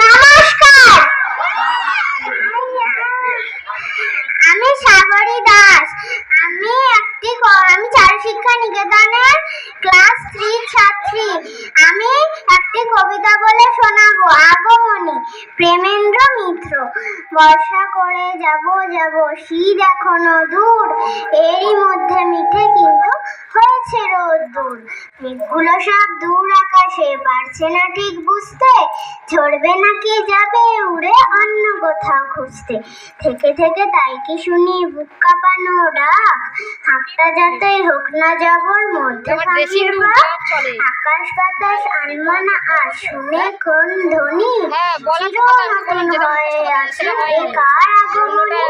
নমস্কার, আমি সাগরী দাস। আমি চারু শিক্ষা নিকেতনের ক্লাস 3 ছাত্রী। আমি একটি কবিতা বলে শোনাবো। আগমনী। প্রেমেন্দ্র মিত্র। বর্ষা করে যাব শীত এখনো দূর, এরই মধ্যে মিঠে কিন্তু হয়েছে রোদ্দুর। মেঘগুলো সব দূর আকাশে, পারছে না ঠিক বুঝতে, ঝরবে নাকি যাবে উড়ে অন্য কোথাও খুঁজতে। থেকে থেকে তাই কি শুনি বুক কাঁপানো ডাক, হাতটা যতই হোক না যাবর মধ্যে আকাশ বাতাস আনমানা আজ শুনে কোন ধ্বনি, চির নতুন হয়ে আছে এ কার আগমনী।